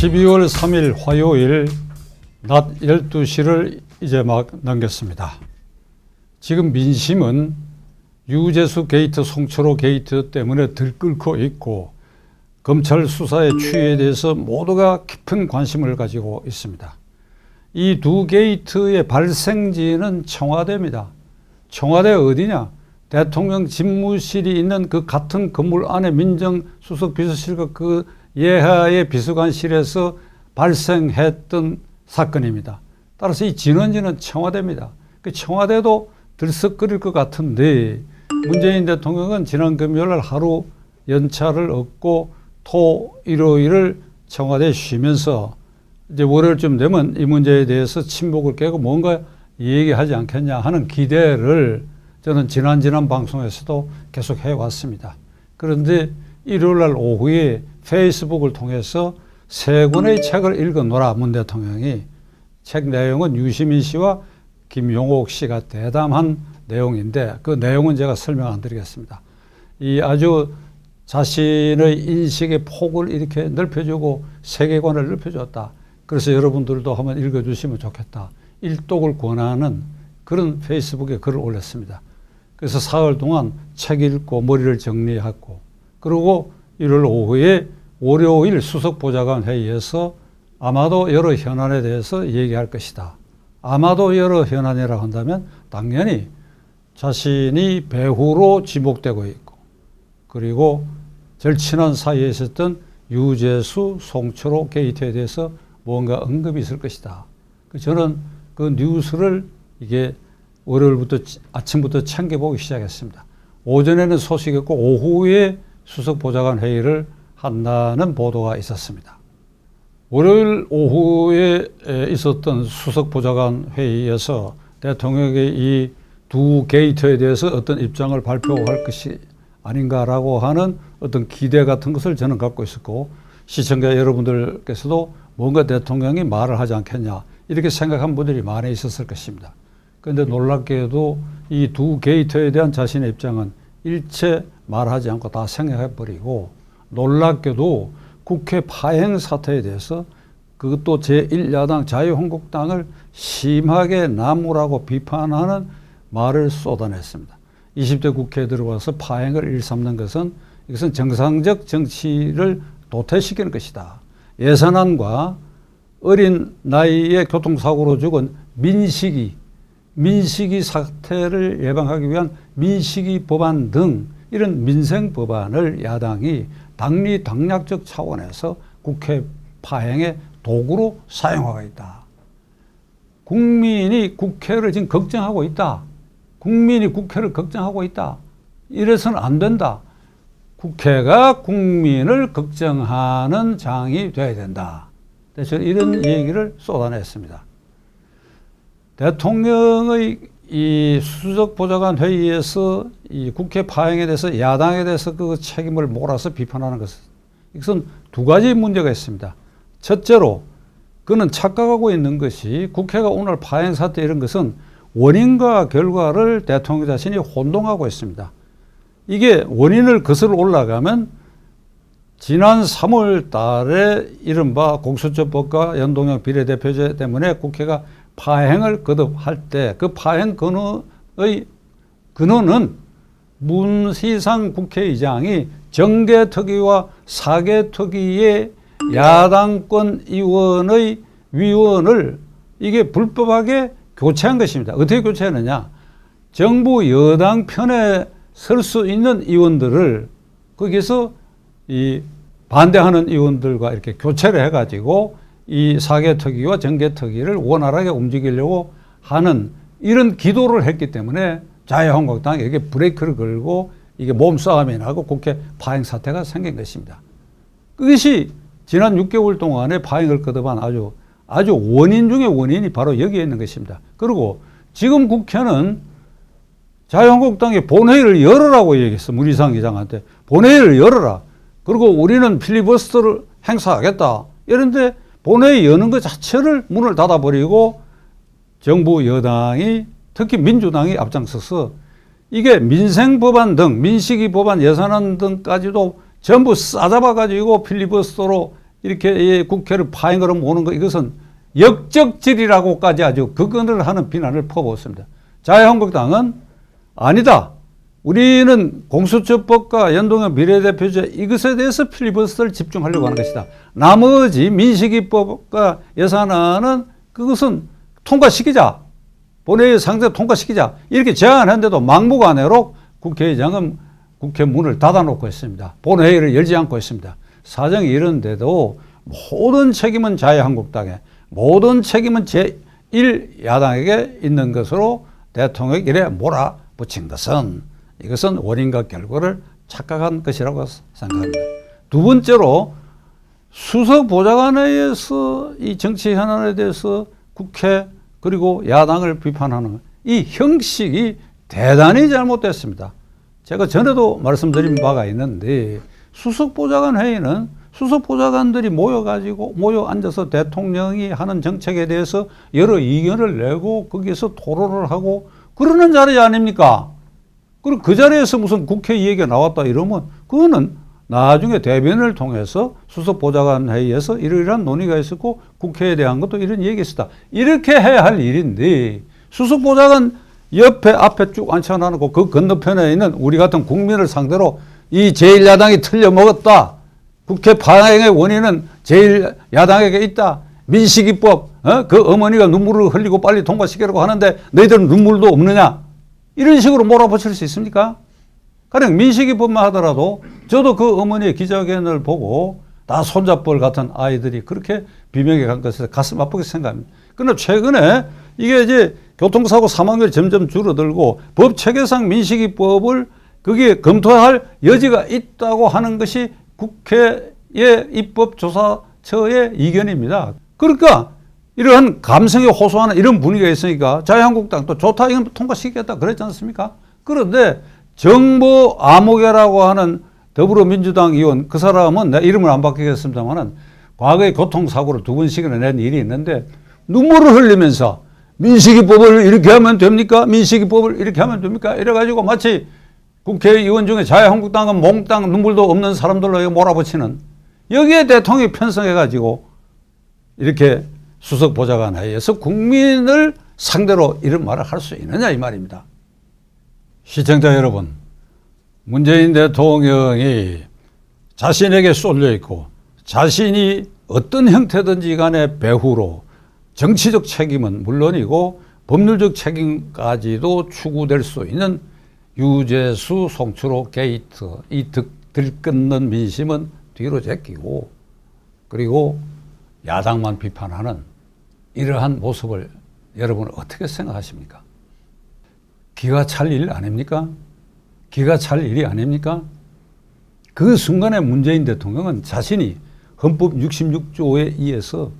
12월 3일 화요일 낮 12시를 이제 막 넘겼습니다. 지금 민심은 유재수 게이트, 송철호 게이트 때문에 들끓고 있고 검찰 수사의 추이에 대해서 모두가 깊은 관심을 가지고 있습니다. 이 두 게이트의 발생지는 청와대입니다. 청와대 어디냐? 대통령 집무실이 있는 그 같은 건물 안에 민정수석 비서실과 그 예하의 비서관실에서 발생했던 사건입니다. 따라서 이 진원지는 청와대입니다. 그 청와대도 들썩거릴 것 같은데 문재인 대통령은 지난 금요일 하루 연차를 얻고 토, 일요일을 청와대에 쉬면서 이제 월요일쯤 되면 이 문제에 대해서 침묵을 깨고 뭔가 얘기하지 않겠냐 하는 기대를 저는 지난 방송에서도 계속 해왔습니다. 그런데 일요일날 오후에 페이스북을 통해서 세 권의 책을 읽어놓으라 문 대통령이. 책 내용은 유시민 씨와 김용옥 씨가 대담한 내용인데 그 내용은 제가 설명 안 드리겠습니다. 이 아주 자신의 인식의 폭을 이렇게 넓혀주고 세계관을 넓혀줬다. 그래서 여러분들도 한번 읽어주시면 좋겠다. 일독을 권하는 그런 페이스북에 글을 올렸습니다. 그래서 사흘 동안 책 읽고 머리를 정리하고 그리고 일요일 오후에 월요일 수석보좌관 회의에서 아마도 여러 현안에 대해서 얘기할 것이다. 아마도 여러 현안이라고 한다면 당연히 자신이 배후로 지목되고 있고 그리고 절친한 사이에 있었던 유재수, 송철호 게이트에 대해서 뭔가 언급이 있을 것이다. 저는 그 뉴스를 이게 월요일부터 아침부터 챙겨보기 시작했습니다. 오전에는 소식이 없고 오후에 수석보좌관 회의를 한다는 보도가 있었습니다. 월요일 오후에 있었던 수석보좌관 회의에서 대통령의 이 두 게이트에 대해서 어떤 입장을 발표할 것이 아닌가라고 하는 어떤 기대 같은 것을 저는 갖고 있었고 시청자 여러분들께서도 뭔가 대통령이 말을 하지 않겠냐 이렇게 생각한 분들이 많이 있었을 것입니다. 그런데 놀랍게도 이 두 게이트에 대한 자신의 입장은 일체 말하지 않고 다 생략해버리고 놀랍게도 국회 파행 사태에 대해서 그것도 제1야당 자유한국당을 심하게 나무라고 비판하는 말을 쏟아냈습니다. 20대 국회에 들어와서 파행을 일삼는 것은 이것은 정상적 정치를 도태시키는 것이다. 예산안과 어린 나이에 교통사고로 죽은 민식이 사태를 예방하기 위한 민식이 법안 등 이런 민생 법안을 야당이 당리당략적 차원에서 국회 파행의 도구로 사용하고 있다. 국민이 국회를 지금 걱정하고 있다. 국민이 국회를 걱정하고 있다. 이래서는 안 된다. 국회가 국민을 걱정하는 장이 돼야 된다. 그래서 이런 얘기를 쏟아냈습니다. 대통령의 이 수석보좌관 회의에서 이 국회 파행에 대해서 야당에 대해서 그 책임을 몰아서 비판하는 것은 이것은 두 가지 문제가 있습니다. 첫째로 그는 착각하고 있는 것이 국회가 오늘 파행 사태 이런 것은 원인과 결과를 대통령 자신이 혼동하고 있습니다. 이게 원인을 거슬러 올라가면 지난 3월 달에 이른바 공수처법과 연동형 비례대표제 때문에 국회가 파행을 거듭할 때 그 파행 근원은 문희상 국회의장이 정개특위와 사개특위의 야당권 위원을 이게 불법하게 교체한 것입니다. 어떻게 교체했느냐? 정부 여당 편에 설 수 있는 의원들을 거기서 이 반대하는 의원들과 이렇게 교체를 해가지고 이 사개특위와 정개특위를 원활하게 움직이려고 하는 이런 기도를 했기 때문에 자유한국당이 이렇게 브레이크를 걸고 이게 몸싸움이 나고 국회 파행 사태가 생긴 것입니다. 그것이 지난 6개월 동안에 파행을 거듭한 아주 원인 중에 원인이 바로 여기에 있는 것입니다. 그리고 지금 국회는 자유한국당이 본회의를 열으라고 얘기했어. 문희상 의장한테. 본회의를 열어라. 그리고 우리는 필리버스터를 행사하겠다. 이런데 본회의 여는 것 자체를 문을 닫아버리고 정부 여당이 특히 민주당이 앞장서서 이게 민생법안 등 민식이 법안 예산안 등까지도 전부 싸잡아가지고 필리버스터로 이렇게 국회를 파행으로 모는 거, 이것은 역적질이라고까지 아주 극언을 하는 비난을 퍼부었습니다. 자유한국당은 아니다. 우리는 공수처법과 연동형 비례대표제 이것에 대해서 필리버스터를 집중하려고 하는 것이다. 나머지 민식이법과 예산안은 그것은 통과시키자. 본회의 상대 통과시키자. 이렇게 제안했는데도 막무가내로 국회의장은 국회 문을 닫아놓고 있습니다. 본회의를 열지 않고 있습니다. 사정이 이런데도 모든 책임은 자유한국당에, 모든 책임은 제1야당에게 있는 것으로 대통령이 이래 몰아붙인 것은, 이것은 원인과 결과를 착각한 것이라고 생각합니다. 두 번째로 수석보좌관회의에서 이 정치 현안에 대해서 국회 그리고 야당을 비판하는 이 형식이 대단히 잘못됐습니다. 제가 전에도 말씀드린 바가 있는데, 수석보좌관 회의는 수석보좌관들이 모여 앉아서 대통령이 하는 정책에 대해서 여러 의견을 내고 거기에서 토론을 하고 그러는 자리 아닙니까? 그리고 그 자리에서 무슨 국회 얘기가 나왔다 이러면 그거는 나중에 대변을 통해서 수석보좌관 회의에서 이러이러한 논의가 있었고 국회에 대한 것도 이런 얘기가 있었다. 이렇게 해야 할 일인데, 수석보좌관 옆에 앞에 쭉 앉혀놔놓고 그 건너편에 있는 우리 같은 국민을 상대로 이 제1야당이 틀려먹었다. 국회 파행의 원인은 제1야당에게 있다. 민식이법, 그 어머니가 눈물을 흘리고 빨리 통과시키려고 하는데 너희들은 눈물도 없느냐. 이런 식으로 몰아붙일 수 있습니까? 가령 민식이법만 하더라도 저도 그 어머니의 기자회견을 보고 다 손잡벌 같은 아이들이 그렇게 비명에 간 것에 가슴 아프게 생각합니다. 그런데 최근에 이게 이제 교통사고 사망률이 점점 줄어들고 법 체계상 민식이법을 거기에 검토할 여지가 있다고 하는 것이 국회의 입법조사처의 의견입니다. 그러니까 이러한 감성에 호소하는 이런 분위기가 있으니까 자유한국당 또 좋다, 이건 통과시키겠다 그랬지 않습니까? 그런데 정보 아무개라고 하는 더불어민주당 의원, 그 사람은 내 이름을 안 바뀌겠습니다만은 과거에 교통사고를 2번씩이나 낸 일이 있는데 눈물을 흘리면서 민식이법을 이렇게 하면 됩니까? 민식이법을 이렇게 하면 됩니까? 이래가지고 마치 국회의원 중에 자유한국당은 몽땅 눈물도 없는 사람들로 몰아붙이는, 여기에 대통령이 편성해가지고 이렇게 수석보좌관 회의에서 국민을 상대로 이런 말을 할 수 있느냐 이 말입니다. 시청자 여러분, 문재인 대통령이 자신에게 쏠려 있고 자신이 어떤 형태든지 간에 배후로 정치적 책임은 물론이고 법률적 책임까지도 추구될 수 있는 유재수 송철호 게이트, 이 들끓는 민심은 뒤로 제끼고 그리고 야당만 비판하는 이러한 모습을 여러분은 어떻게 생각하십니까? 기가 찰 일 아닙니까? 기가 찰 일이 아닙니까? 그 순간에 문재인 대통령은 자신이 헌법 66조에 의해서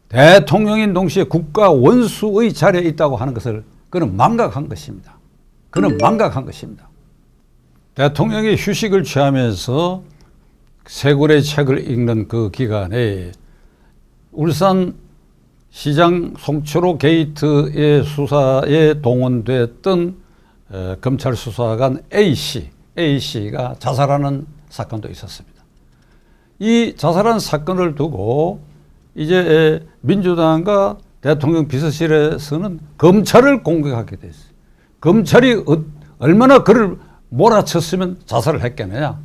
대통령인 동시에 국가 원수의 자리에 있다고 하는 것을 그는 망각한 것입니다. 그는 망각한 것입니다. 대통령이 휴식을 취하면서 세굴의 책을 읽는 그 기간에 울산 시장 송철호 게이트의 수사에 동원됐던 검찰 수사관 A씨가 자살하는 사건도 있었습니다. 이 자살한 사건을 두고 이제 민주당과 대통령 비서실에서는 검찰을 공격하게 됐어요. 검찰이 얼마나 그를 몰아쳤으면 자살을 했겠느냐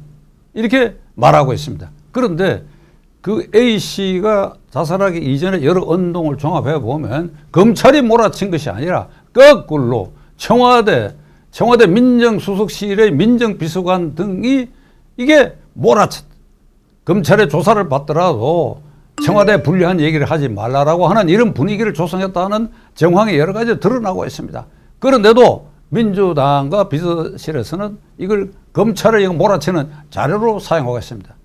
이렇게 말하고 있습니다. 그런데 그 A씨가 자살하기 이전에 여러 운동을 종합해 보면 검찰이 몰아친 것이 아니라 거꾸로 청와대 민정수석실의 민정비서관 등이 이게 몰아쳤다. 검찰의 조사를 받더라도 청와대에 불리한 얘기를 하지 말라라고 하는 이런 분위기를 조성했다는 정황이 여러 가지 드러나고 있습니다. 그런데도 민주당과 비서실에서는 이걸 검찰을 몰아치는 자료로 사용하고 있습니다.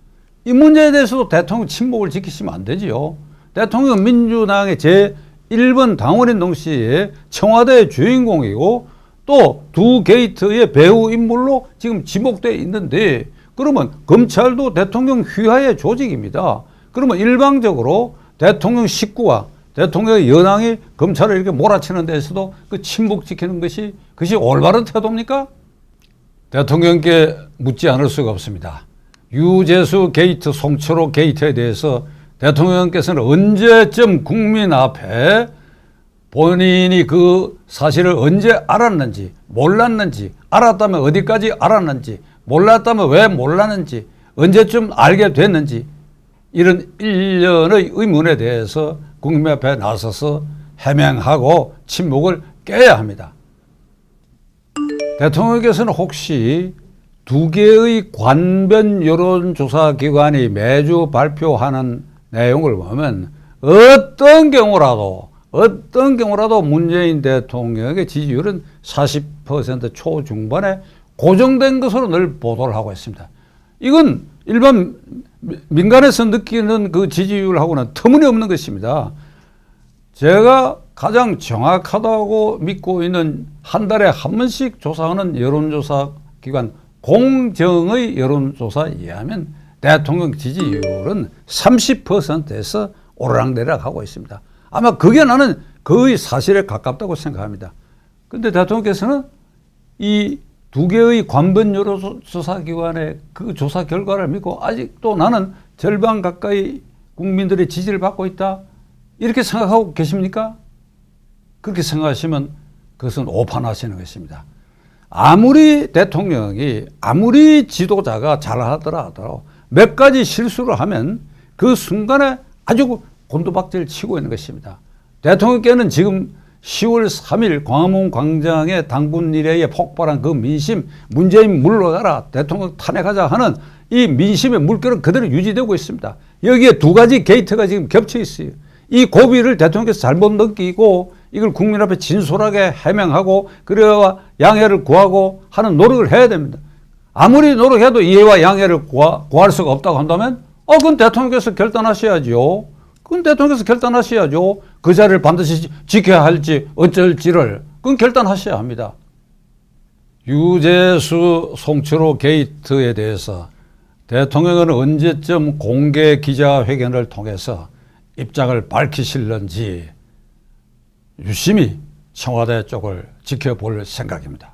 이 문제에 대해서도 대통령 침묵을 지키시면 안 되지요. 대통령은 민주당의 제1번 당원인 동시에 청와대의 주인공이고 또 두 게이트의 배후 인물로 지금 지목되어 있는데, 그러면 검찰도 대통령 휘하의 조직입니다. 그러면 일방적으로 대통령 식구와 대통령의 여당이 검찰을 이렇게 몰아치는 데서도 그 침묵 지키는 것이 그것이 올바른 태도입니까? 대통령께 묻지 않을 수가 없습니다. 유재수 게이트, 송철호 게이트에 대해서 대통령께서는 언제쯤 국민 앞에 본인이 그 사실을 언제 알았는지, 몰랐는지, 알았다면 어디까지 알았는지, 몰랐다면 왜 몰랐는지, 언제쯤 알게 됐는지, 이런 일련의 의문에 대해서 국민 앞에 나서서 해명하고 침묵을 깨야 합니다. 대통령께서는 혹시 두 개의 관변 여론조사 기관이 매주 발표하는 내용을 보면 어떤 경우라도 문재인 대통령의 지지율은 40% 초중반에 고정된 것으로 늘 보도를 하고 있습니다. 이건 일반 민간에서 느끼는 그 지지율하고는 터무니없는 것입니다. 제가 가장 정확하다고 믿고 있는 한 달에 한 번씩 조사하는 여론조사 기관 공정의 여론조사에 의하면 대통령 지지율은 30%에서 오르락내리락 하고 있습니다. 아마 그게 나는 거의 사실에 가깝다고 생각합니다. 그런데 대통령께서는 이 두 개의 관변 여론조사 기관의 그 조사 결과를 믿고 아직도 나는 절반 가까이 국민들의 지지를 받고 있다, 이렇게 생각하고 계십니까? 그렇게 생각하시면 그것은 오판하시는 것입니다. 아무리 대통령이, 아무리 지도자가 잘하더라도 몇 가지 실수를 하면 그 순간에 아주 곤두박질 치고 있는 것입니다. 대통령께는 지금 10월 3일 광화문 광장에 당군 이래에 폭발한 그 민심, 문재인 물러가라, 대통령 탄핵하자 하는 이 민심의 물결은 그대로 유지되고 있습니다. 여기에 두 가지 게이트가 지금 겹쳐 있어요. 이 고비를 대통령께서 잘못 느끼고 이걸 국민 앞에 진솔하게 해명하고 그래야 양해를 구하고 하는 노력을 해야 됩니다. 아무리 노력해도 이해와 양해를 구할 수가 없다고 한다면 그건 대통령께서 결단하셔야죠. 그건 대통령께서 결단하셔야죠. 그 자리를 반드시 지켜야 할지 어쩔지를 그건 결단하셔야 합니다. 유재수 송철호 게이트에 대해서 대통령은 언제쯤 공개 기자회견을 통해서 입장을 밝히실는지 유심히 청와대 쪽을 지켜볼 생각입니다.